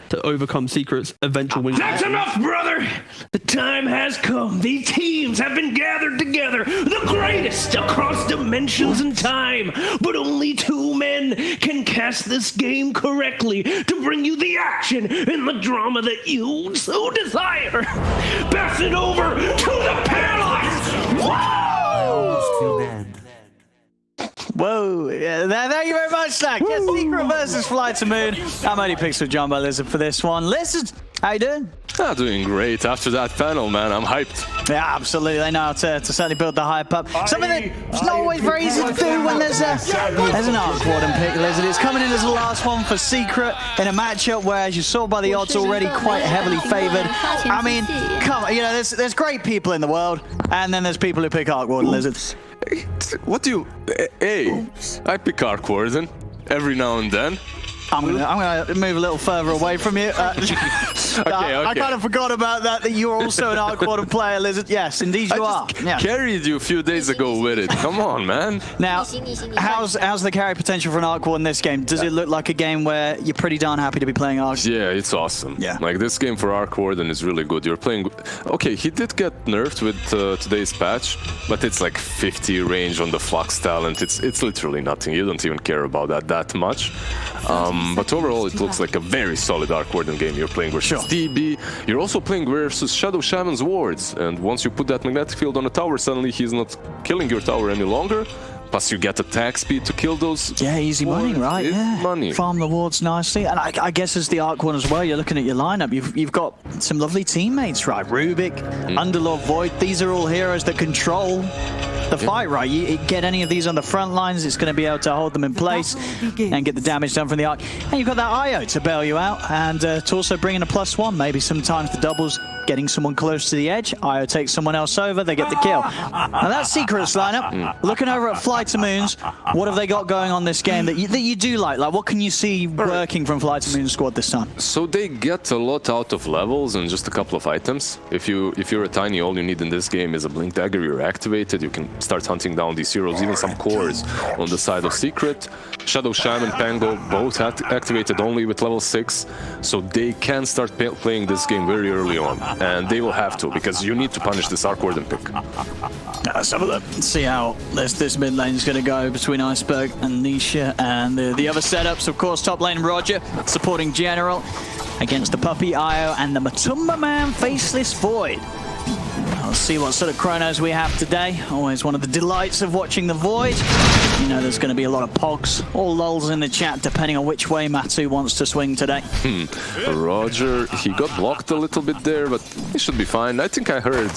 to overcome Secret's eventual win. That's enough, brother! The time has come. These teams have been gathered together, the greatest across dimensions and time. But only two men can cast this game correctly to bring you the action and the drama that you so desire. Pass it over to the Paralyzed! Whoa! Whoa, yeah, thank you very much, Stack. Yes, Secret versus Fly to Moon. I'm only picks with John by Lizard for this one. Lizard, how you doing? Doing great. After that panel, man, I'm hyped. Yeah, absolutely. They know how to certainly build the hype up. Something that's not always very easy to do when there's an Arc Warden pick, Lizard. It's coming in as the last one for Secret in a matchup where, as you saw by the odds, already quite heavily favored. I mean, come on, you know, there's great people in the world, and then there's people who pick Arc Warden, Lizards. What do you... Hey, I pick Arc Warden every now and then. I'm gonna move a little further away from you. Okay. I kind of forgot about that you're also an Arc Warden player, Lizard. Yes, indeed you are. Yeah. Carried you a few days ago with it. Come on, man. Now, how's the carry potential for an Arc Warden in this game? Does it look like a game where you're pretty darn happy to be playing Arc? Yeah, it's awesome. Yeah. Like, this game for Arc Warden is really good. You're playing... Okay, he did get nerfed with today's patch, but it's like 50 range on the Flux talent. It's literally nothing. You don't even care about that much. But overall, it looks like a very solid Arc Warden game. You're playing versus TB. You're also playing versus Shadow Shaman's wards. And once you put that magnetic field on a tower, suddenly he's not killing your tower any longer. Plus, you get attack speed to kill those. Yeah, easy money, right? It's money. Farm the wards nicely. And I guess as the Arc Warden as well, you're looking at your lineup. You've got some lovely teammates, right? Rubik, Underlord Void. These are all heroes that control the fight, right? You get any of these on the front lines, it's going to be able to hold them in place and get the damage done from the Arc. And you've got that IO to bail you out and to also bring in a +1. Maybe sometimes the doubles, getting someone close to the edge. IO takes someone else over, they get the kill. Now that's Secret's lineup. Looking over at Fly to Moon's, what have they got going on this game that you do like? Like, what can you see working from Fly to Moon's squad this time? So they get a lot out of levels and just a couple of items. If you're a tiny, all you need in this game is a Blink Dagger. You're activated. You can start hunting down these heroes, even some cores on the side of Secret. Shadow Shaman, Pango, both activated only with level 6, so they can start playing this game very early on, and they will have to, because you need to punish this Arc Warden pick. Let's have a look and see how this mid lane is going to go between Iceberg and Nisha, and the other setups, of course, top lane Roger supporting General against the Puppy IO and the MATUMBAMAN Faceless Void. Let's see what sort of chronos we have today. Always one of the delights of watching the Void. You know there's going to be a lot of pogs or lulls in the chat depending on which way Matu wants to swing today. Roger, he got blocked a little bit there, but he should be fine. I think I heard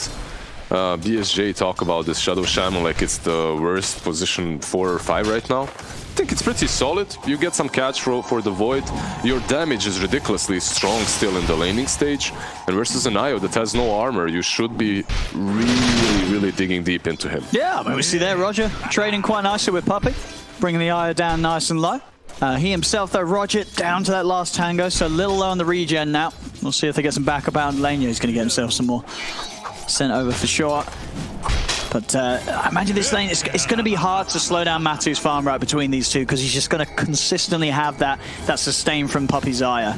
BSJ talk about this Shadow Shaman like it's the worst position 4 or 5 right now. I think it's pretty solid. You get some catch for the Void. Your damage is ridiculously strong still in the laning stage. And versus an IO that has no armor, you should be really digging deep into him. Yeah, I mean, we see there Roger trading quite nicely with Puppy, bringing the IO down nice and low. He himself, though, Roger, down to that last tango, so a little low on the regen now. We'll see if they get some backup out in lane. Yeah, he's going to get himself some more sent over for sure. But I imagine this lane, it's going to be hard to slow down Matu's farm right between these two, because he's just going to consistently have that sustain from Puppy's Aya.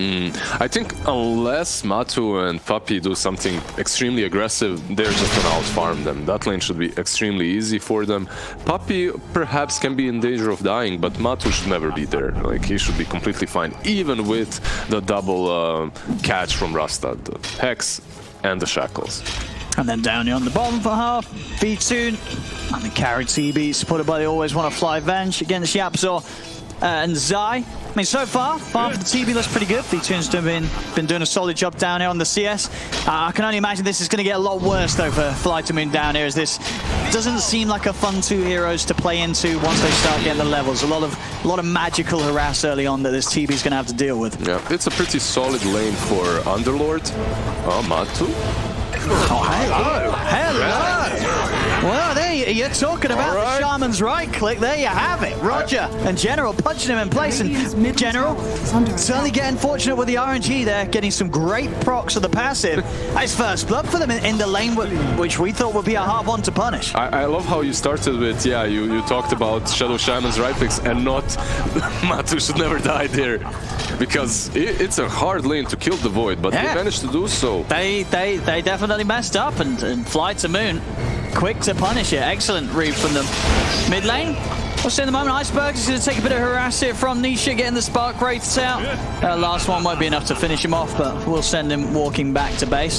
I think unless Matu and Puppy do something extremely aggressive, they're just going to out-farm them. That lane should be extremely easy for them. Puppy perhaps can be in danger of dying, but Matu should never be there. Like, he should be completely fine, even with the double catch from Rasta, the Hex and the Shackles. And then down here on the bottom for half, V-Tune and the carry TB supported by the Always Want to Fly Venge against Yapzor and Zai. I mean, so far for the TB looks pretty good. V-Tune's been doing a solid job down here on the CS. I can only imagine this is going to get a lot worse though for Fly to Moon down here, as this doesn't seem like a fun 2 heroes to play into once they start getting the levels. A lot of magical harass early on that this TB's going to have to deal with. Yeah, it's a pretty solid lane for Underlord. Oh, Matu. Oh, hello! Hello! Well, there you're talking about All right. the Shaman's right click. There you have it. Roger and General punching him in place. And General certainly getting fortunate with the RNG there, getting some great procs of the passive. It's first blood for them in the lane, which we thought would be a hard one to punish. I love how you started with, yeah, you talked about Shadow Shaman's right clicks and not Matu should never die there. Because it's a hard lane to kill the Void, but they managed to do so. They definitely messed up and Fly to Moon. Quick to punish it. Excellent read from them. Mid lane. We'll see in the moment. Iceberg is going to take a bit of harass here from Nisha, getting the spark rates out. Last one won't be enough to finish him off, but we'll send him walking back to base.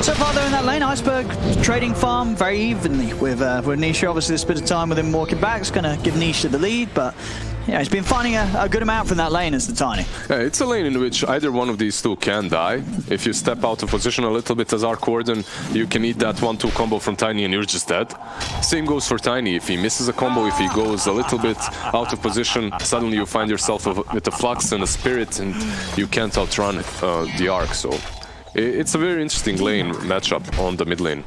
So far, though, in that lane, Iceberg trading farm very evenly with Nisha. Obviously, this bit of time with him walking back is going to give Nisha the lead, but yeah, he's been finding a good amount from that lane as the Tiny. Yeah, it's a lane in which either one of these two can die. If you step out of position a little bit as Arc Warden, you can eat that 1-2 combo from Tiny and you're just dead. Same goes for Tiny. If he misses a combo, if he goes a little bit out of position, suddenly you find yourself with a Flux and a Spirit and you can't outrun the Arc. So it's a very interesting lane matchup on the mid lane.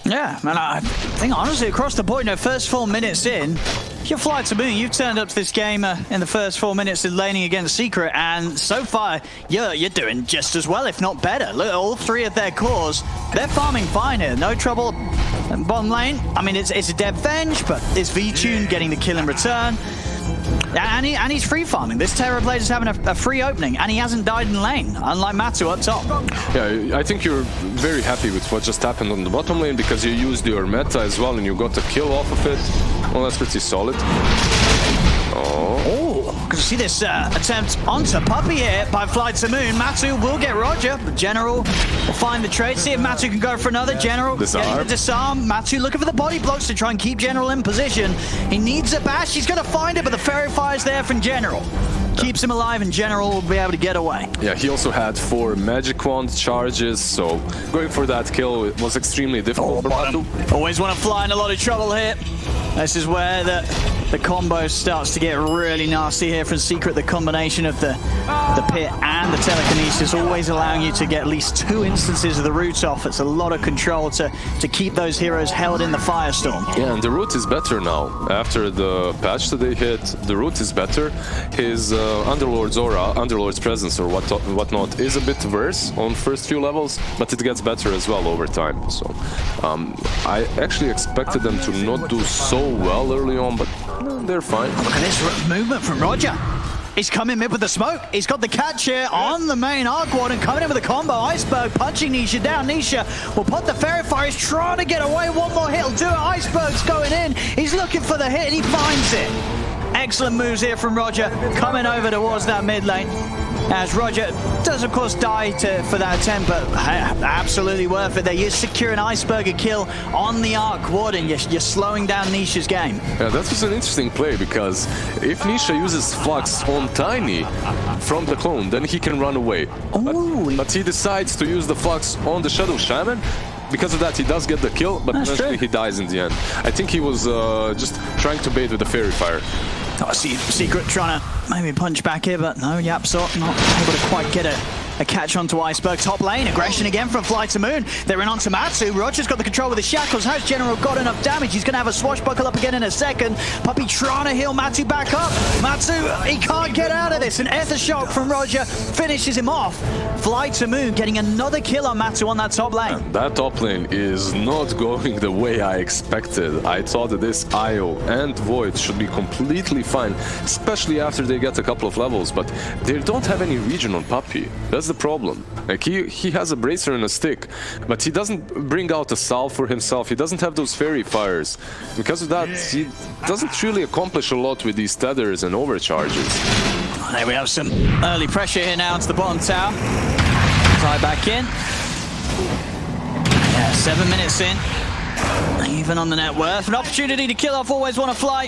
Yeah, and I think honestly across the board, first 4 minutes in, if you're Fly to Moon, you've turned up to this game in the first 4 minutes in laning against Secret, and so far you're doing just as well, if not better. Look, all three of their cores, they're farming fine here, no trouble. Bottom lane, I mean it's a dead Venge, but it's V-Tune getting the kill in return. And he's free farming. This Terrorblade is having a free opening, and he hasn't died in lane, unlike Matu up top. Yeah, I think you're very happy with what just happened on the bottom lane because you used your meta as well and you got a kill off of it. Well, that's pretty solid. Oh, can you see this attempt onto Puppey here by Fly to Moon? Matu will get Roger. The General will find the trade. See if Matu can go for another. General getting the disarm. Matu looking for the body blocks to try and keep General in position. He needs a bash. He's going to find it, but the Fairy Fire's there from General. Keeps him alive, and General will be able to get away. Yeah, he also had 4 Magic Wand charges, so going for that kill was extremely difficult for Matu. Always want to fly in a lot of trouble here. This is where the combo starts to get really nasty here from Secret. The combination of the pit and the telekinesis always allowing you to get at least 2 instances of the root off. It's a lot of control to keep those heroes held in the firestorm. Yeah, and the root is better now. After the patch that they hit, the root is better. His Underlord's aura, Underlord's presence or whatnot is a bit worse on first few levels, but it gets better as well over time. So I actually expected them to not do so well early on, but they're fine. Look at this movement from Roger. He's coming in with the smoke. He's got the catch here on the main Arc Warden, coming in with a combo. Iceberg punching Nisha down. Nisha will put the Fairy Fire. He's trying to get away. One more hit will do it. Iceberg's going in. He's looking for the hit and he finds it. Excellent moves here from Roger, coming over towards that mid lane. As Roger does, of course, die for that attempt, but absolutely worth it there. You're securing Iceberg a kill on the Arc Warden. You're slowing down Nisha's game. Yeah, that was an interesting play, because if Nisha uses Flux on Tiny from the clone, then he can run away. But he decides to use the Flux on the Shadow Shaman. Because of that, he does get the kill, but eventually he dies in the end. I think he was just trying to bait with the Fairy Fire. I see Secret trying to maybe punch back here, but no, Yapsot not able to quite get a catch onto Iceberg. Top lane, aggression again from Fly to Moon. They're in onto Matu. Roger's got the control with the shackles. Has General got enough damage? He's going to have a swashbuckle up again in a second. Puppey trying to heal Matu back up. Matu, he can't get out of this. An Ether Shock from Roger finishes him off. Fly to Moon getting another kill on Matu on that top lane. That top lane is not going the way I expected. I thought that this IO and Void should be completely fine, especially after they get a couple of levels, but they don't have any regen on Puppey. That's the problem. Like he has a bracer and a stick, but he doesn't bring out a salve for himself. He doesn't have those Fairy Fires. Because of that, he doesn't really accomplish a lot with these tethers and overcharges. There we have some early pressure here now into the bottom tower. Tie back in. Yeah, 7 minutes in. Even on the net worth. An opportunity to kill off Always Want to Fly.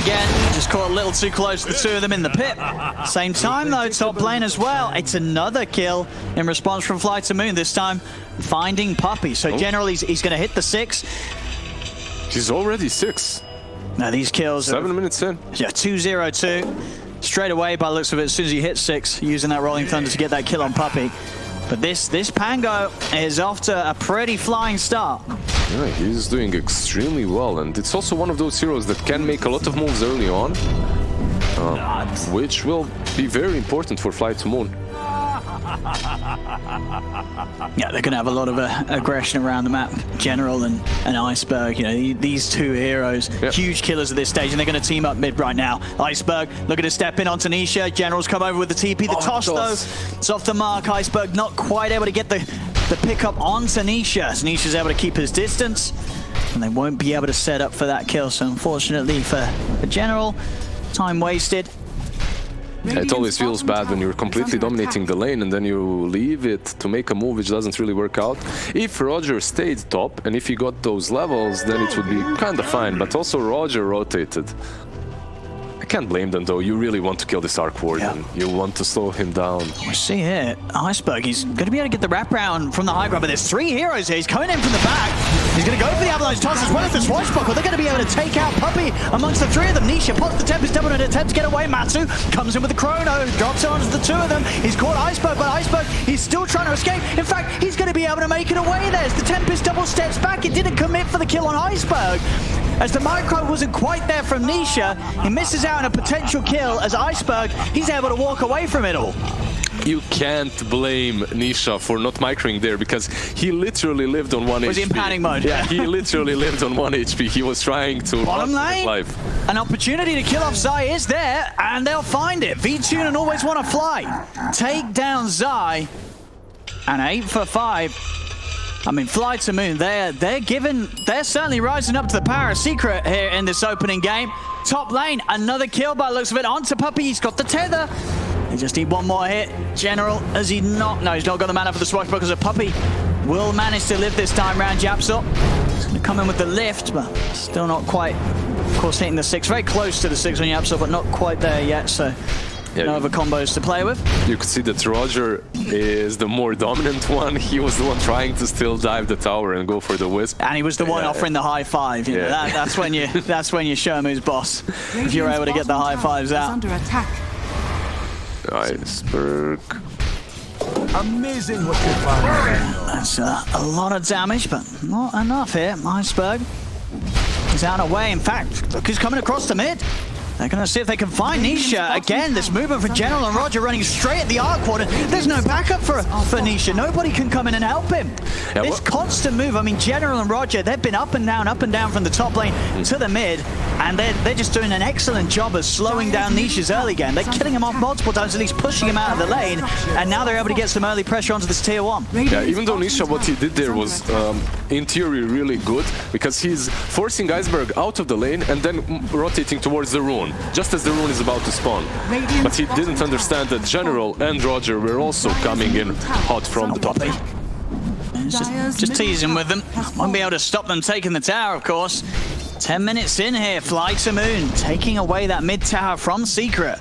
Again, just caught a little too close, the two of them in the pit. Same time though, top lane as well. It's another kill in response from Fly to Moon, this time finding Puppey. So generally he's going to hit the 6. He's already 6. Now these kills 7 minutes in. Yeah, 2-0-2. Straight away by the looks of it, as soon as you hit 6, using that Rolling Thunder to get that kill on Puppey. But this Pango is off to a pretty flying start. Yeah, he's doing extremely well, and it's also one of those heroes that can make a lot of moves early on, which will be very important for Flight to Moon. Yeah, they're going to have a lot of aggression around the map. General and Iceberg, you know, these two heroes, huge killers at this stage, and they're going to team up mid right now. Iceberg looking to step in on Tanisha. General's come over with the TP. The toss, though, it's off the mark. Iceberg not quite able to get the pickup on Tanisha. Tanisha's able to keep his distance, and they won't be able to set up for that kill. So unfortunately for General, time wasted. It always feels bad when you're completely dominating the lane and then you leave it to make a move which doesn't really work out. If Roger stayed top and if he got those levels, then it would be kind of fine, but also Roger rotated. I can't blame them though, you really want to kill this Arc Warden, you want to slow him down. We see here, Iceberg, he's going to be able to get the wraparound from the high ground, but there's three heroes here. He's coming in from the back. He's going to go for the avalanche toss as well as the swashbuckle. They're going to be able to take out Puppey amongst the three of them. Nisha pops the Tempest Devil in an attempt to get away. Matu comes in with the Chrono, drops it onto the two of them. He's caught Iceberg, but Iceberg, he's still trying to escape. In fact, he's going to be able to make it away there. As the Tempest Double steps back, it didn't commit for the kill on Iceberg. As the micro wasn't quite there from Nisha, he misses out on a potential kill as Iceberg, he's able to walk away from it all. You can't blame Nisha for not microing there because he literally lived on 1 HP. Was he in panic mode? Yeah, he literally lived on 1 HP. He was trying to bottom lane. An opportunity to kill off Zai is there, and they'll find it. V-Tune and Always Want to Fly take down Zai, and 8 for 5. I mean, Fly to Moon, they're certainly rising up to the power of Secret here in this opening game. Top lane, another kill by the looks of it onto Puppey. He's got the tether. They just need one more hit. General, has he not? No, he's not got the mana for the swashbuckles. A Puppey will manage to live this time round. Japsop, he's going to come in with the lift, but still not quite, of course, hitting the 6. Very close to the 6 on Japsop, but not quite there yet, so no other combos to play with. You could see that Roger is the more dominant one. He was the one trying to still dive the tower and go for the wisp. And he was the one offering the high five. You know, that's when you show him who's boss. If you're able to get the high fives out. Under attack. Iceberg. Amazing what you find. That's a lot of damage, but not enough here. Iceberg is out of way. In fact, look who's coming across the mid. They're going to see if they can find Nisha. Again, this movement for General and Roger running straight at the Arc Warden. There's no backup for Nisha. Nobody can come in and help him. Yeah, this constant move, I mean, General and Roger, they've been up and down from the top lane to the mid, and they're just doing an excellent job of slowing down Nisha's early game. They're killing him off multiple times, at least pushing him out of the lane, and now they're able to get some early pressure onto this tier 1. Yeah, even though Nisha, what he did there was, in theory, really good, because he's forcing Iceberg out of the lane and then rotating towards the rune, just as the rune is about to spawn. But he didn't understand that General and Roger were also coming in hot from the top. Just teasing with them. Won't be able to stop them taking the tower, of course. 10 minutes in here, Fly to Moon, taking away that mid tower from Secret.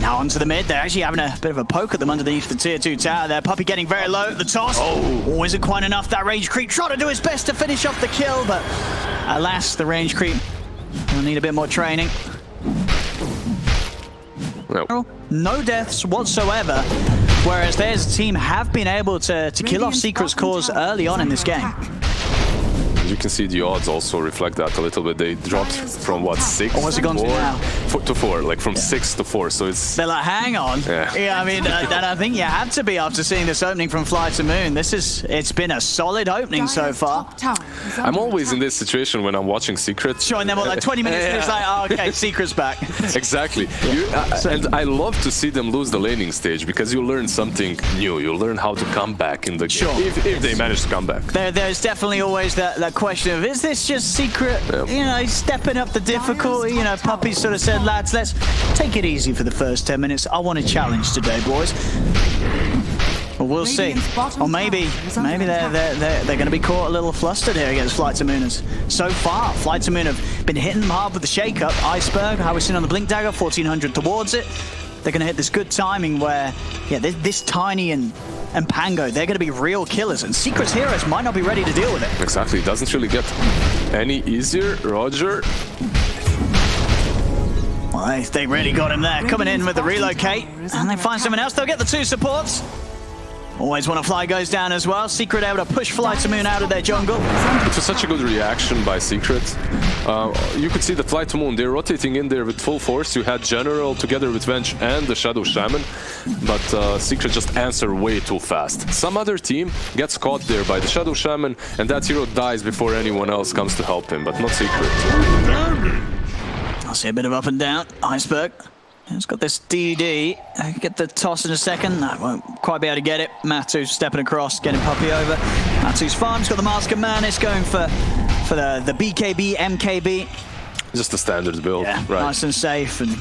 Now onto the mid, they're actually having a bit of a poke at them underneath the tier 2 tower there. Puppey getting very low at the toss. Oh, isn't quite enough. That range creep trying to do his best to finish off the kill, but alas, the range creep will need a bit more training. No deaths whatsoever, whereas their team have been able to kill off Secret's cause early on in this game. You can see the odds also reflect that a little bit. They dropped from what, 6 or has it gone to now? 4 to 4, like from 6 to 4. So it's they're like, hang on. Yeah, I mean, and I think you have to be after seeing this opening from Fly to Moon. It's been a solid opening so far. I'm always in this situation when I'm watching Secret. Showing them all like 20 minutes and it's like, oh, okay, Secret's back. Exactly. And I love to see them lose the laning stage because you learn something new. You learn how to come back in the game, if they manage to come back. There's definitely always that question of, is this just Secret, you know, stepping up the difficulty? You know, Puppey sort of said, lads, let's take it easy for the first 10 minutes. I want a challenge today, boys. Well, we'll see. Or maybe they're going to be caught a little flustered here against Flight to Mooners. So far, Flight to Moon have been hitting them hard with the shake-up. Iceberg, how we've seen on the Blink Dagger, 1400 towards it. They're going to hit this good timing where, this Tiny and Pango, they're going to be real killers, and Secret's heroes might not be ready to deal with it. Exactly, it doesn't really get any easier. Roger. Well, they really got him there, coming in with the relocate, and they find someone else. They'll get the 2 supports. Always Wanna Fly goes down as well. Secret able to push Fly to Moon out of their jungle. It was such a good reaction by Secret. You could see the Fly to Moon, they're rotating in there with full force. You had General together with Venge and the Shadow Shaman, but Secret just answered way too fast. Some other team gets caught there by the Shadow Shaman, and that hero dies before anyone else comes to help him, but not Secret. I'll see a bit of up and down. Iceberg. He's got this DD. I can get the toss in a second. I won't quite be able to get it. Matu stepping across, getting Puppey over. Matu's farm. He's got the Mask of Madness going for the BKB, MKB. Just a standard build, Yeah, right? nice and safe and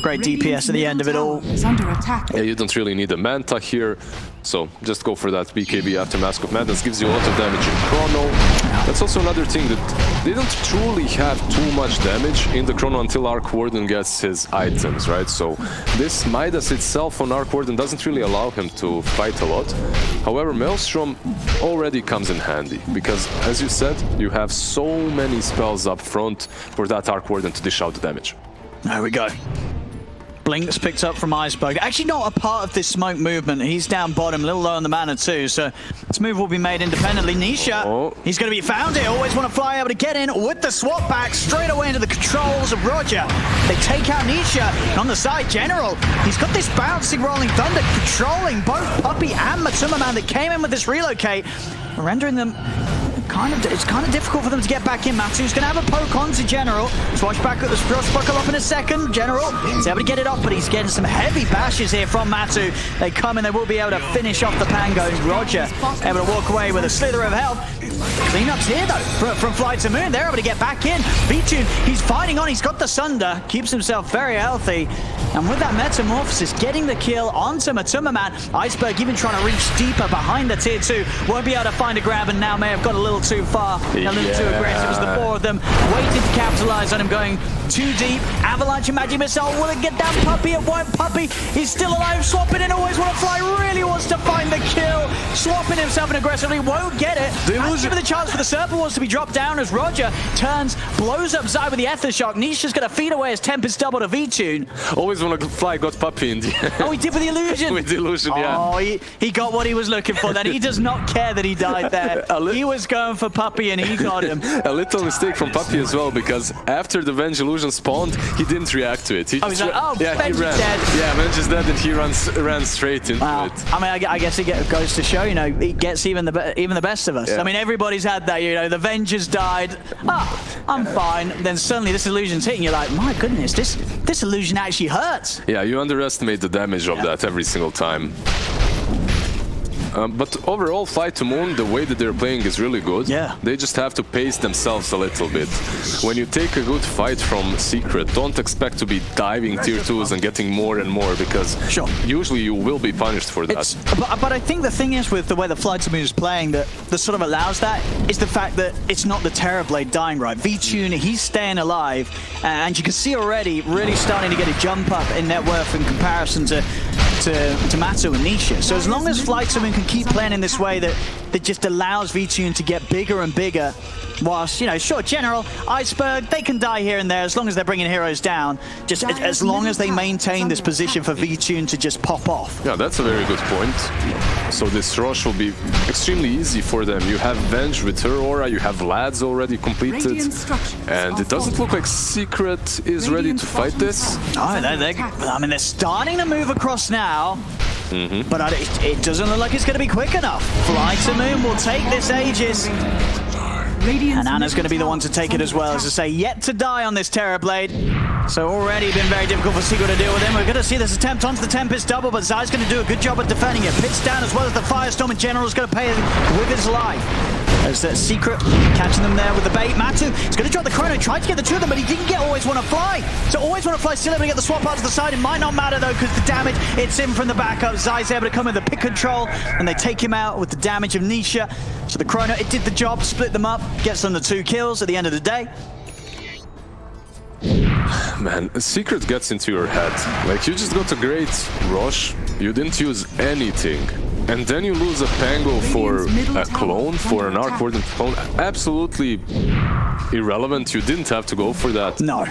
great DPS at the end of it all. Is under attack. Yeah, you don't really need a Manta here, so just go for that BKB after Mask of Madness. Gives you a lot of damage in Chrono. That's also another thing, that they don't truly have too much damage in the Chrono until Arc Warden gets his items, right? So this Midas itself on Arc Warden doesn't really allow him to fight a lot. However, Maelstrom already comes in handy, because as you said, you have so many spells up front for that Arc Warden to dish out the damage. There we go. Blink's picked up from Iceberg. Actually not a part of this smoke movement. He's down bottom, a little low on the mana too, so this move will be made independently. Nisha, he's going to be found here. Always Want to Fly able to get in with the swap back straight away into the controls of Roger. They take out Nisha. And on the side, General, he's got this bouncing Rolling Thunder controlling both Puppey and Matsumaman that came in with this relocate, rendering them it's kind of difficult for them to get back in. Matu's going to have a poke on to General. Swash back at the buckle up in a second. General is able to get it off, but he's getting some heavy bashes here from Matu. They come and they will be able to finish off the Pango. Roger able to walk away with a slither of health. Cleanups here though from Fly to Moon. They're able to get back in. V-Tune, he's fighting on. He's got the Sunder. Keeps himself very healthy. And with that Metamorphosis, getting the kill onto Matsumaman. Iceberg even trying to reach deeper behind the tier 2. Won't be able to find a grab, and now may have got a little too far, a little too aggressive as the four of them waited to capitalize on him going too deep. Avalanche and Magic Missile, will it get down Puppey? It won't. Puppey is still alive, swapping in. Always Want to Fly, really wants to find the kill, swapping himself and aggressively won't get it. Given the chance for the Serpent Wants to be dropped down as Roger turns, blows up Zai with the Ether Shock. Nisha's going to feed away as Tempest double to V-Tune. Always Want to Fly got Puppey in the end. Oh, he did with the illusion. With the illusion, yeah. Oh, he got what he was looking for then. He does not care that he died there. He was going for Puppey and he got him. A little mistake from Puppey as well, because after the Venge illusion spawned, he didn't react to it. He he's like, oh, yeah, Venge is dead. Yeah, Venge is dead, and he ran straight into it. I mean, I guess it goes to show, you know, it gets even the best of us. Yeah. I mean, everybody's had that, you know, the Vengers died. I'm fine. Then suddenly this illusion's hitting you like, my goodness, this illusion actually hurts. Yeah, you underestimate the damage of that every single time. But overall, Fly to Moon, the way that they're playing is really good. Yeah. They just have to pace themselves a little bit. When you take a good fight from Secret, don't expect to be diving tier 2s and getting more and more, because usually you will be punished for that. But I think the thing is with the way the Fly to Moon is playing that sort of allows that is the fact that it's not the Terrorblade dying, right? V-Tune, he's staying alive, and you can see already really starting to get a jump up in net worth in comparison to Matu and Nisha. So as long as Fly to Moon can keep playing in this way that just allows V-Tune to get bigger and bigger, whilst, you know, sure, General, Iceberg, they can die here and there as long as they're bringing heroes down, just as long as they maintain this position for V-Tune to just pop off. Yeah, that's a very good point. So this rush will be extremely easy for them. You have Venge with her aura, you have Lads already completed, and it doesn't look like Secret is ready to fight this. Oh, I mean, they're starting to move across now. But it doesn't look like it's going to be quick enough. Fly to Moon will take this Aegis. And Anna's going to be the one to take it as well. As I say, yet to die on this Terrorblade. So already been very difficult for Secret to deal with him. We're going to see this attempt onto the Tempest double, but Zai's going to do a good job at defending it. Pits down as well as the Firestorm, and General's going to pay with his life. As Secret catching them there with the bait. Matu is going to drop the Chrono, tried to get the two of them, but he didn't get Always Want to Fly. So Always Want to Fly still able to get the swap out to the side. It might not matter though, because the damage, it's in from the backup. Zai's able to come with the pick control, and they take him out with the damage of Nisha. So the Chrono, it did the job, split them up, gets them the 2 kills at the end of the day. Man, Secret gets into your head. Like, you just got a great rush, you didn't use anything, and then you lose a Pango for a clone, for an Arc Warden clone. Absolutely irrelevant, you didn't have to go for that. No.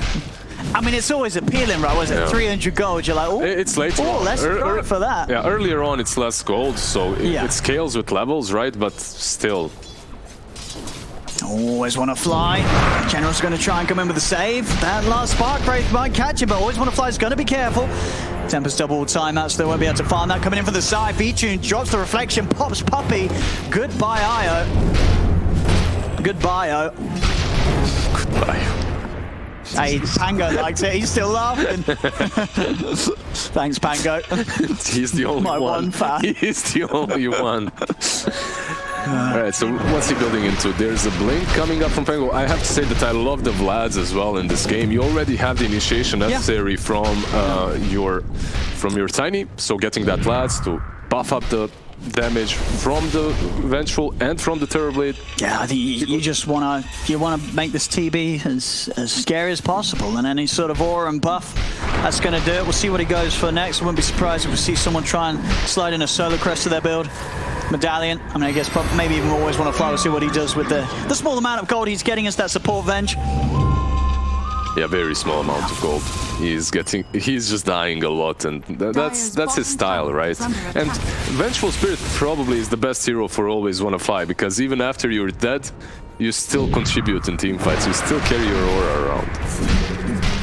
I mean, it's always appealing, right? Was it 300 gold? You're like, oh, it's late. let's go for that. Yeah, earlier on it's less gold, so it scales with levels, right? But still. Always want to fly. General's going to try and come in with a save. That last spark break might catch him, but always want to fly is going to be careful. Tempest double timeouts, they won't be able to farm that. Coming in from the side, V-Tune drops the reflection, pops Puppey. Goodbye, Io. Goodbye, Io. Goodbye. Hey, Pango likes it. He's still laughing. Thanks, Pango. He's the only My one fan. He's the only one. Alright, so what's he building into? There's a blink coming up from Pango. I have to say that I love the Vlads as well in this game. You already have the initiation necessary from your Tiny, so getting that Vlads to buff up the damage from the Vengeful and from the Terrorblade. Yeah, I think you just wanna make this TB as scary as possible, and any sort of aura and buff that's gonna do it. We'll see what he goes for next. I wouldn't be surprised if we see someone try and slide in a Solar Crest to their build. Medallion. I mean, I guess maybe even always want to fly. We'll see what he does with the small amount of gold he's getting as that support Venge. Yeah, very small amount of gold. He's just dying a lot, and that's his style, right? And Vengeful Spirit probably is the best hero for always wanna fly, because even after you're dead, you still contribute in team fights. You still carry your aura around.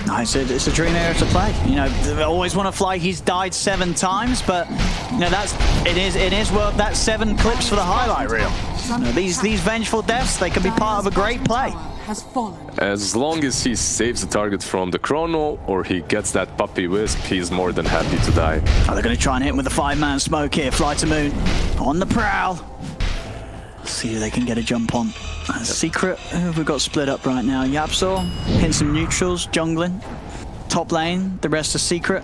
Nice, it's a dream area to play. You know, always want to fly. He's died 7 times, but you know it is worth that 7 clips for the highlight reel. You know, these vengeful deaths, they can be part of a great play. As long as he saves the target from the chrono or he gets that puppy wisp, he's more than happy to die. Oh, they're going to try and hit him with a 5-man smoke here. Fly to Moon on the prowl. See if they can get a jump on. Secret, who have we got split up right now? Yapsor, hitting some neutrals, jungling. Top lane, the rest are Secret.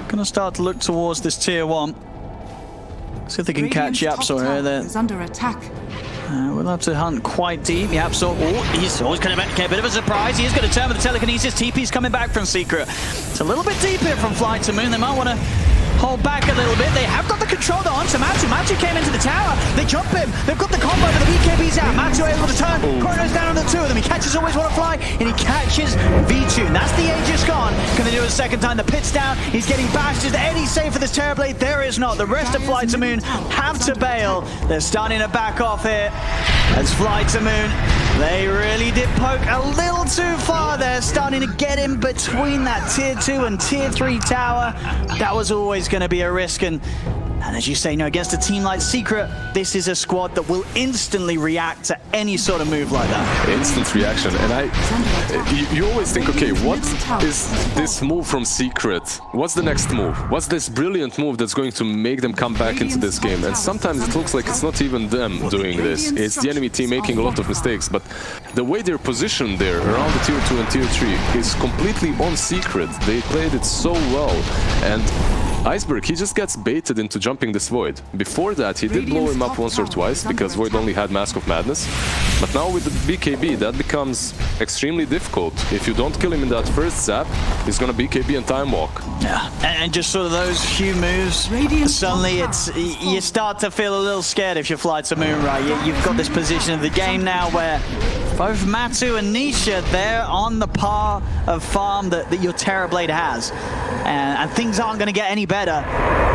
Gonna start to look towards this tier 1. See if they can catch Yapsor here. They're under attack. We'll have to hunt quite deep. Yapsor, he's always going to get a bit of a surprise. He is going to turn with the telekinesis. TP's coming back from Secret. It's a little bit deep here from Fly to Moon. They might want to hold back a little bit. They have got the control on to Matu. Matu came into the tower. They jump him. They've got the combo, but the BKB's out. Matu able to turn. Chrono's down on the 2 of them. He catches Always Want to Fly, and he catches V-Tune. That's the Aegis gone. Can they do it a second time? The pit's down. He's getting bashed. Is there any save for this Terrorblade? There is not. The rest of Fly to Moon have to bail. They're starting to back off here. As Fly to Moon, they really did poke a little too far there, starting to get in between that tier 2 and tier 3 tower. That was always going to be a risk, and as you say, against a team like Secret, this is a squad that will instantly react to any sort of move like that. Instant reaction, and you always think, okay, what is this move from Secret? What's the next move? What's this brilliant move that's going to make them come back into this game? And sometimes it looks like it's not even them doing this. It's the enemy team making a lot of mistakes, but the way they're positioned there around the tier 2 and tier 3 is completely on Secret. They played it so well, and Iceberg, he just gets baited into jumping this Void. Before that, he did blow him up once or twice, because Void only had Mask of Madness. But now with the BKB, that becomes extremely difficult. If you don't kill him in that first zap, he's gonna BKB and Time Walk. Yeah, and just sort of those few moves, suddenly you start to feel a little scared if you Fly to Moon, right? You've got this position of the game now where both Matu and Nisha, they're on the par of farm that your Terrorblade has. And things aren't going to get any better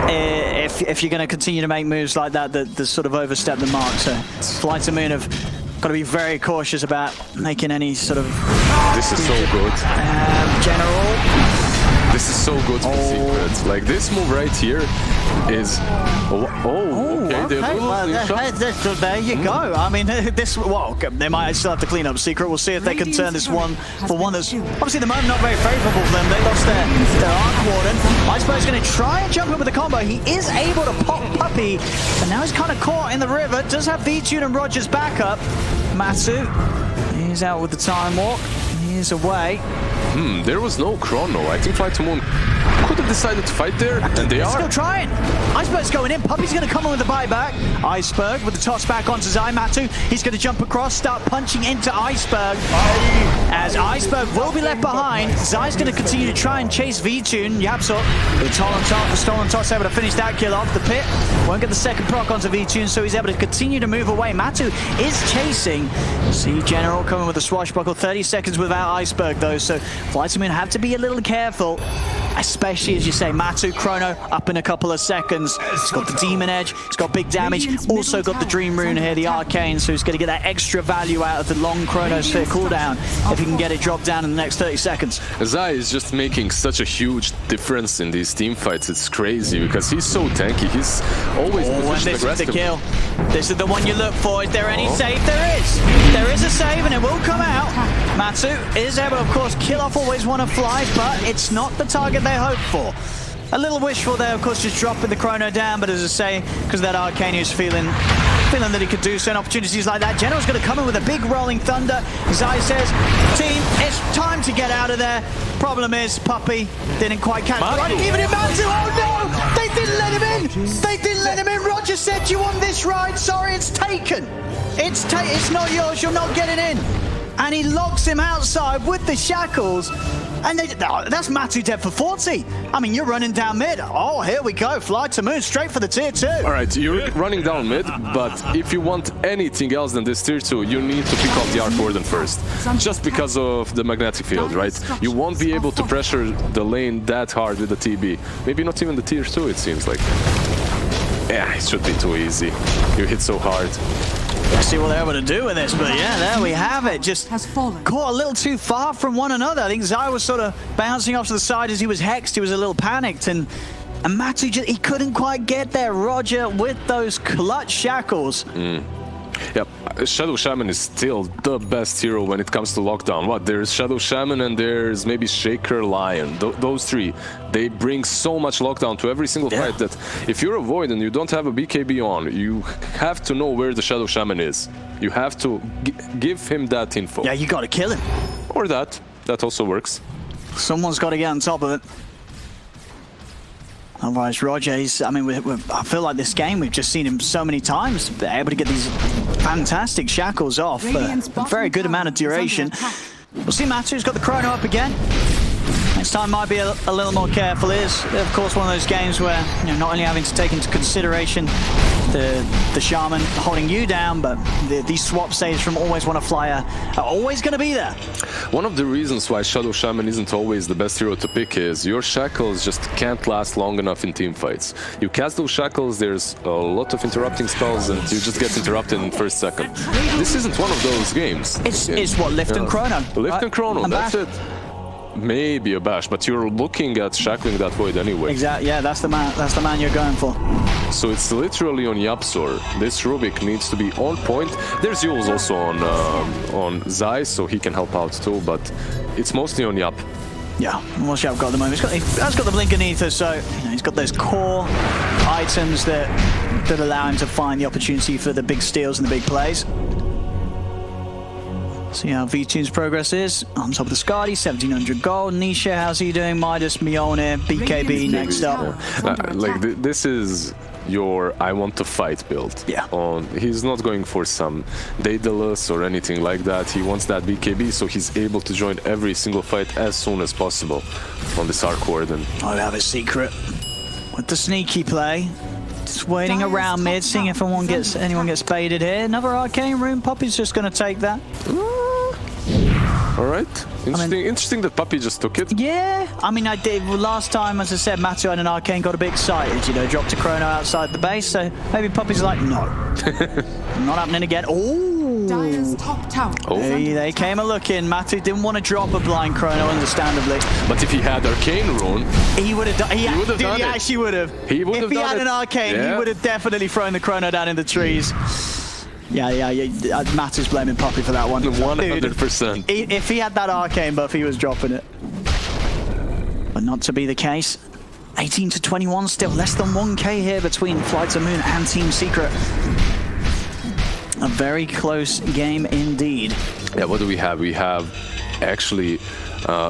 if you're going to continue to make moves like that sort of overstep the mark. So Fly to Moon have got to be very cautious about making any sort of... This is so good. General. This is so good for Secret. Like, this move right here is... Okay. There you go. I mean, they might still have to clean up Secret. We'll see if they can turn this one for one that's obviously the moment not very favorable for them. They lost their Arc Warden. Iceberg's going to try and jump in with the combo. He is able to pop Puppey, but now he's kind of caught in the river. Does have V-Tune and Rogers back up. Matu, he's out with the Time Walk. He is away. There was no chrono. I think Fly to Moon could have decided to fight there, and they are. Still trying. Iceberg's going in. Puppey's going to come in with the buyback. Iceberg with the toss back onto Zai. Matu, he's going to jump across, start punching into Iceberg. As Iceberg will be left behind, Zai's going to continue to try and chase V-Tune. Yapsor with stolen toss, able to finish that kill off. The pit won't get the second proc onto V-Tune, so he's able to continue to move away. Matu is chasing. See General coming with a swashbuckle. 30 seconds without that iceberg, though, so FTM have to be a little careful. Especially, as you say, Matu, Chrono up in a couple of seconds. He's got the Demon Edge, he's got big damage, also got the Dream Rune here, the Arcane, so he's going to get that extra value out of the long Chronosphere cooldown if he can get it dropped down in the next 30 seconds. Zai is just making such a huge difference in these team fights. It's crazy because he's so tanky. He's always and positioned this is the aggressively. kill. This is the one you look for. Is there any save? There is. There is a save, and it will come out. Matu is able, of course, kill off always want to fly, but it's not the target they hoped for. A little wishful there, of course, just dropping the Chrono down, but as I say, because that Arcane is feeling that he could do so in opportunities like that. General's going to come in with a big rolling thunder. Zai says, team, it's time to get out of there. Problem is, Puppey didn't quite catch the right, even in Matu. Oh no! They didn't let him in! They didn't let him in! Roger said, you want this ride? Sorry, it's taken. It's not yours, you're not getting in. And he locks him outside with the shackles. And that's Matu dead for 40. I mean, you're running down mid. Oh, here we go. FTM straight for the tier 2. All right, you're running down mid, but if you want anything else than this tier 2, you need to pick up the Arc Warden first. Just because of the magnetic field, right? You won't be able to pressure the lane that hard with the TB. Maybe not even the tier 2, it seems like. Yeah, it should be too easy. You hit so hard. Let's see what they're able to do with this, but yeah, there we have it. Just caught a little too far from one another. I think Zai was sort of bouncing off to the side as he was hexed. He was a little panicked, and Matu just, he couldn't quite get there. Roger with those clutch shackles. Yep, Shadow Shaman is still the best hero when it comes to lockdown. What? There's Shadow Shaman and there's maybe Shaker Lion. Those three, they bring so much lockdown to every single fight that if you're a Void and you don't have a BKB on, you have to know where the Shadow Shaman is. You have to give him that info. Yeah, you got to kill him. Or that. That also works. Someone's got to get on top of it. Otherwise, Roger, I mean, I feel like this game, we've just seen him so many times, able to get these fantastic shackles off. A very good amount of duration. We'll see Matu's got the Chrono up again. Next time might be a little more careful. It is, of course, one of those games where, you know, not only having to take into consideration the Shaman holding you down, but these swap saves from Always Wanna Fly are always going to be there. One of the reasons why Shadow Shaman isn't always the best hero to pick is your shackles just can't last long enough in team fights. You cast those shackles, there's a lot of interrupting spells, and you just get interrupted in the first second. This isn't one of those games. It's what, Lift and Chrono. Lift and Chrono, that's it. Maybe a bash, but you're looking at shackling that Void anyway. Exactly, yeah, that's the man you're going for. So it's literally on Yapsor. This Rubik needs to be on point. There's Yules also on Zai, so he can help out too, but it's mostly on Yap. Yeah, what's Yap got at the moment? He has got the Blink and Ether, so you know, he's got those core items that allow him to find the opportunity for the big steals and the big plays. See how VTune's progress is. On top of the Skadi, 1700 gold. Nisha, how's he doing? Midas, Mjolnir, BKB next up. This is your I want to fight build. Yeah. He's not going for some Daedalus or anything like that. He wants that BKB so he's able to join every single fight as soon as possible on this Arc Warden. I have a secret. With the sneaky play. Just waiting around mid, seeing if anyone gets baited here. Another Arcane Rune. Puppey's just going to take that. All right. Interesting that Puppey just took it. Yeah. I mean, I did. Last time, as I said, Matu and an Arcane got a bit excited. You know, dropped a Chrono outside the base. So maybe Puppey's like, no. Not happening again. Dire's top tower. They came a look in. Matu didn't want to drop a blind Chrono, understandably. But if he had Arcane Rune, he would have done. He actually would have. If he had an Arcane, he would have definitely thrown the Chrono down in the trees. Yeah. Matu's blaming Puppey for that one. 100%. If he had that Arcane buff, he was dropping it. But not to be the case. 18 to 21 still. Less than 1k here between FTM and Team Secret. A very close game indeed. Yeah, what do we have? We have actually...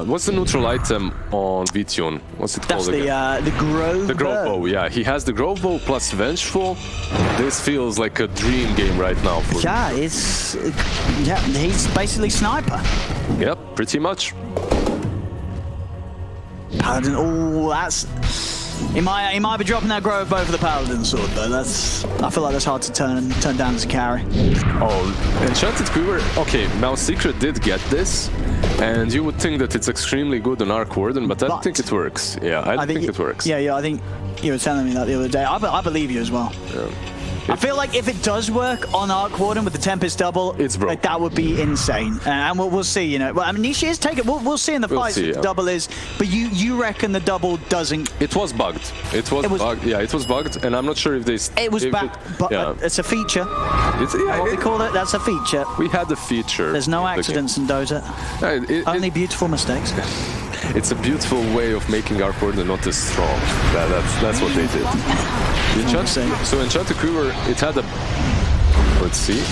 what's the neutral item on VTune? What's it called again? That's the Grove. The Grove Bow, yeah. He has the Grove Bow plus Vengeful. This feels like a dream game right now for him. He's basically Sniper. Yep, pretty much. Paladin, He might be dropping that Grove Bow for the Paladin sword though. I feel like that's hard to turn down as a carry. Oh, Enchanted Quiver. Okay, now Secret did get this, and you would think that it's extremely good on Arc Warden, but I don't think it works. Yeah, I don't think it works. Yeah, I think you were telling me that the other day. I believe you as well. Yeah. I feel like if it does work on Arc Warden with the Tempest double, it's broke. Like, that would be insane. And we'll see, you know. Well, I mean, Nishi is taking. We'll see in the fights what the double is. But you reckon the double doesn't? It was bugged. It was bugged. Yeah, it was bugged, and I'm not sure if they. It was back, but it's a feature. It's what we call it. That's a feature. We had the feature. There's no accidents in Dota. Only beautiful mistakes. It's a beautiful way of making Arc Warden not as strong. That's what they did. So Enchanted Quiver, it had a... Let's see.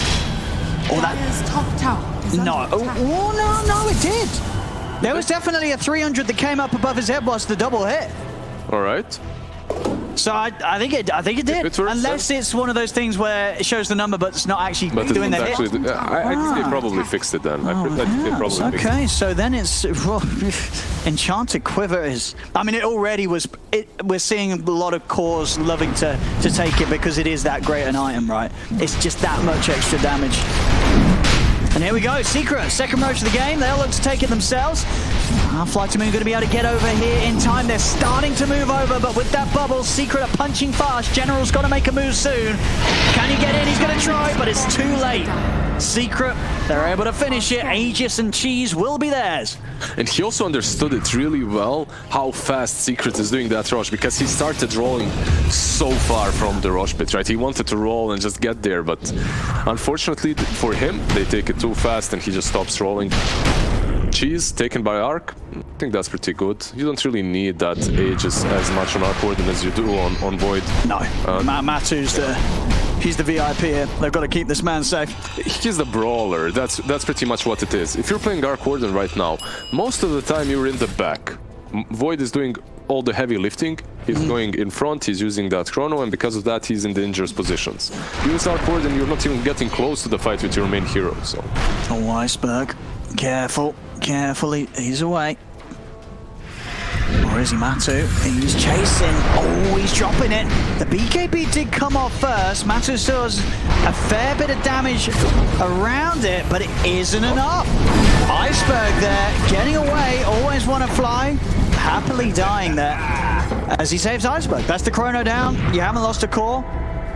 Oh, Dire's top tower is no. under attack. No, it did. There was definitely a 300 that came up above his head whilst the double hit. All right. So I think it did. Unless it's one of those things where it shows the number, but it's not actually doing the hit. I think they probably fixed it then. I think they probably fixed it. Okay, so then it's Enchanted Quiver is. I mean, it already was. We're seeing a lot of cores loving to take it because it is that great an item, right? It's just that much extra damage. And here we go, Secret, second roach of the game. They'll look to take it themselves. FlyToMoon going to be able to get over here in time. They're starting to move over, but with that bubble, Secret are punching fast. General's got to make a move soon. Can he get in? He's going to try, but it's too late. Secret, they're able to finish it. Aegis and Cheese will be theirs. And he also understood it really well, how fast Secret is doing that rush, because he started rolling so far from the rush pit, right? He wanted to roll and just get there, but unfortunately for him, they take it too fast and he just stops rolling. Cheese taken by Arc, I think that's pretty good. You don't really need that Aegis as much on Arc Warden as you do on Void. No, Matu's he's the VIP here. They've got to keep this man safe. He's the brawler. That's pretty much what it is. If you're playing Arc Warden right now, most of the time you're in the back. Void is doing all the heavy lifting. He's going in front, he's using that chrono, and because of that, he's in dangerous positions. Use Arc Warden, you're not even getting close to the fight with your main hero, so... Oh, Iceberg. Careful. Carefully. He's away. Or is he Matu? He's chasing. Oh, he's dropping it. The BKB did come off first. Matu still has a fair bit of damage around it, but it isn't enough. Iceberg there, getting away. Always want to fly. Happily dying there as he saves Iceberg. That's the chrono down. You haven't lost a core.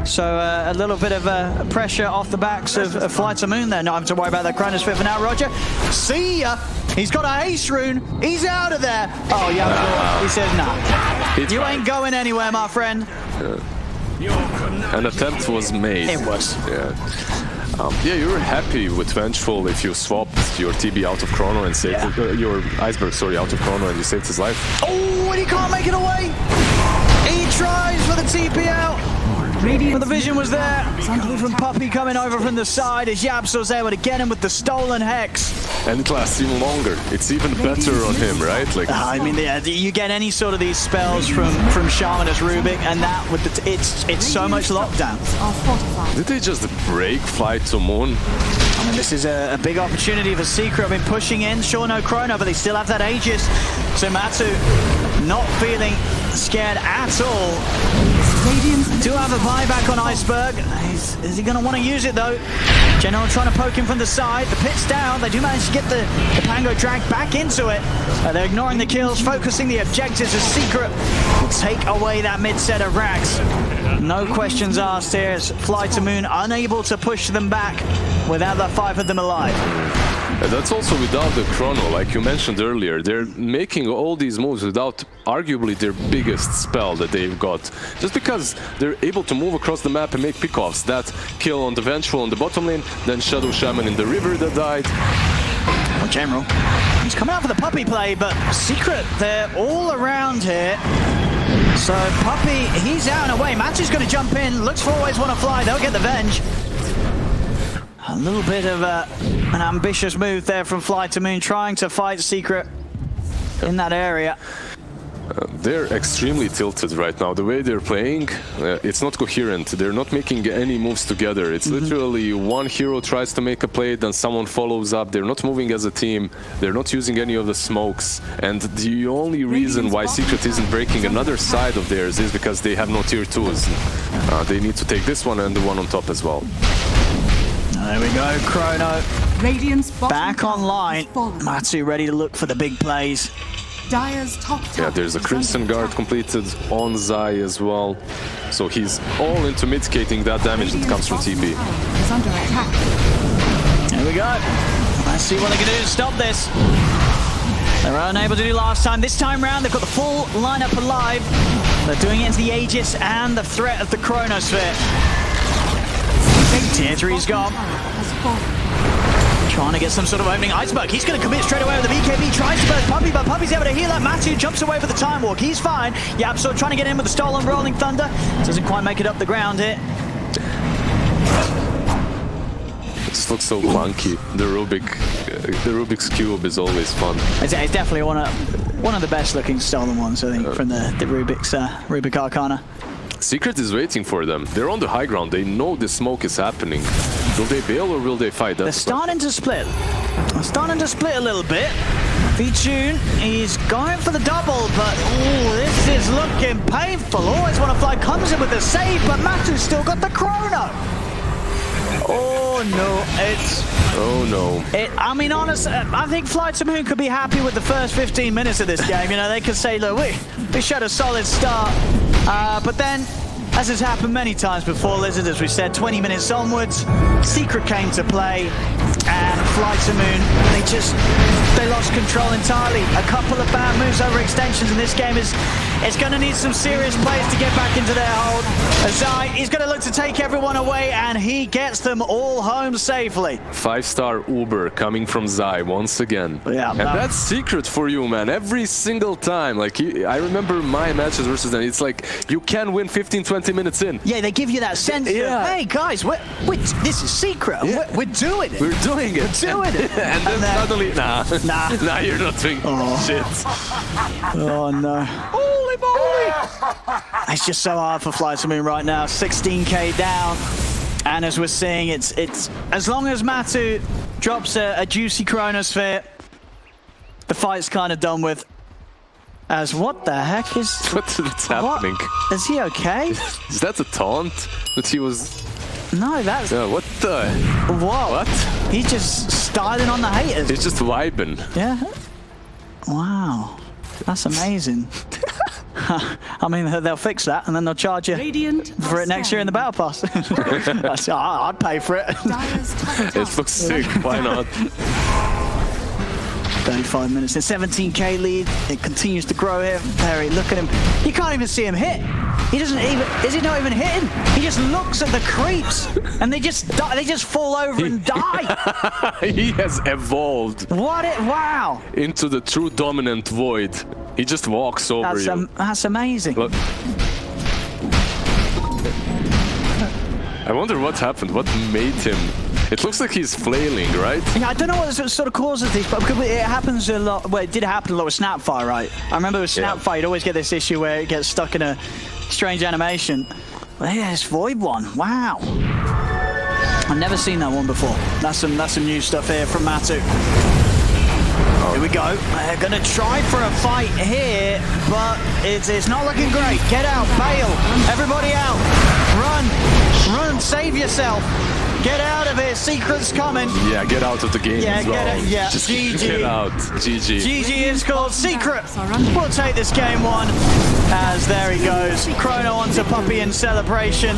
So a little bit of pressure off the backs of FlyToMoon there. Not having to worry about that Chronosphere for now, Roger. See ya! He's got a haste rune. He's out of there. Oh, yeah. He says, nah. You ain't going anywhere, my friend. An attempt was made. It was. Yeah, you're happy with Vengeful if you swapped your TB out of Chrono and saved your Iceberg, sorry, out of Chrono and you saved his life. Oh, and he can't make it away. He tries for the TP out. But the vision was there. From Puppey coming over from the side as Yabso's able to get him with the stolen Hex. And it lasts even longer. It's even better on him, right? Like, I mean, you get any sort of these spells from Shaman as Rubik, and that with the it's so much lockdown. Did they just break FlyToMoon? I mean, this is a big opportunity for Secret. I've been pushing in, sure no chrono, but they still have that Aegis. So Matu not feeling scared at all. Do have a buyback on Iceberg. Is he going to want to use it though? General trying to poke him from the side. The pit's down. They do manage to get the Pango dragged back into it. They're ignoring the kills, focusing the objectives as Secret will take away that mid set of Rags. No questions asked here as FlyToMoon unable to push them back without that 5 of them alive. And that's also without the chrono, like you mentioned earlier. They're making all these moves without arguably their biggest spell that they've got. Just because they're able to move across the map and make pickoffs. That kill on the Vengeful on the bottom lane, then Shadow Shaman in the river that died. Well, General, he's coming out for the Puppey play, but Secret, they're all around here. So Puppey, he's out and away. Matu's going to jump in, looks for always want to fly. They'll get the Venge. A little bit of an ambitious move there from FlyToMoon, trying to fight Secret in that area. They're extremely tilted right now. The way they're playing, it's not coherent. They're not making any moves together. It's literally one hero tries to make a play, then someone follows up. They're not moving as a team. They're not using any of the smokes. And the only reason why Secret isn't breaking another side of theirs is because they have no tier 2s. They need to take this one and the one on top as well. There we go, Chrono Radiant's back online. Matu ready to look for the big plays. Dire's top tower. Yeah, there's a Crimson Guard completed on Zai as well. So he's all into mitigating that damage that comes from TB. Is under attack. There we go. Let's see what they can do to stop this. They were unable to do last time. This time round, they've got the full lineup alive. They're doing it into the Aegis and the threat of the Chronosphere. Tier 3's gone. Trying to get some sort of opening. Iceberg, he's going to commit straight away with the BKB. Tries to burst Puppey, but Puppey's able to heal up. Matu jumps away for the Time Walk. He's fine. YapzOr trying to get in with the stolen Rolling Thunder. Doesn't quite make it up the ground here. It just looks so clunky. The Rubik's Cube is always fun. It's definitely one of the best looking stolen ones, I think, from the Rubik Arcana. Secret is waiting for them. They're on the high ground. They know the smoke is happening. Will they bail or will they fight? They're starting to split. They're starting to split a little bit. Vtune is going for the double, but this is looking painful. Always want to fly, comes in with the save, but Matu's still got the Chrono. Oh no, Oh no. I mean, honestly, I think Flight to Moon could be happy with the first 15 minutes of this game. You know, they could say, look, we showed a solid start. But then, as has happened many times before, Lizard, as we said, 20 minutes onwards, Secret came to play, and Flight to Moon, they lost control entirely. A couple of bad moves over extensions in this game it's going to need some serious plays to get back into their hold. Zai is going to look to take everyone away, and he gets them all home safely. 5-star Uber coming from Zai once again. Yeah, and that's Secret for you, man. Every single time. Like, I remember my matches versus them. It's like, you can win 15-20 minutes in. Yeah, they give you that sense of, hey, guys, this is Secret. Yeah. We're doing it. We're doing it. We're doing it. And then suddenly, nah, you're not doing shit. Oh, no. Holy moly! It's just so hard for Flight to Moon right now. 16k down. And as we're seeing, it's as long as Matu drops a juicy Chronosphere, the fight's kind of done with. As what the heck is... What's happening? What? Is he okay? Is that a taunt that he was... No, that's... what the... Whoa. What? He's just styling on the haters. He's just vibing. Yeah. Wow. That's amazing. I mean, they'll fix that and then they'll charge you for it next year in the Battle Pass. I'd pay for it. It looks sick. Why not? 35 minutes and 17k lead. It continues to grow here. Perry, look at him. You can't even see him hit. He doesn't even. Is he not even hitting? He just looks at the creeps and they just die. They just fall over and die. He has evolved. Wow. Into the true dominant Void. He just walks over you. That's amazing. Look. I wonder what happened. What made him? It looks like he's flailing, right? Yeah, I don't know what sort of causes these, but it happens a lot. Well, it did happen a lot with Snapfire, right? I remember with Snapfire, you'd always get this issue where it gets stuck in a strange animation. Well, yeah, it's Void one. Wow. I've never seen that one before. That's some new stuff here from Matu. Here we go. They're going to try for a fight here, but it's not looking great. Get out, bail. Everybody out. Run, save yourself. Get out of here, Secret's coming. Yeah, get out of the game as well. Just GG. Get out, GG. GG is called. Secret will take this game one. As there he goes. Chrono onto Puppey in celebration.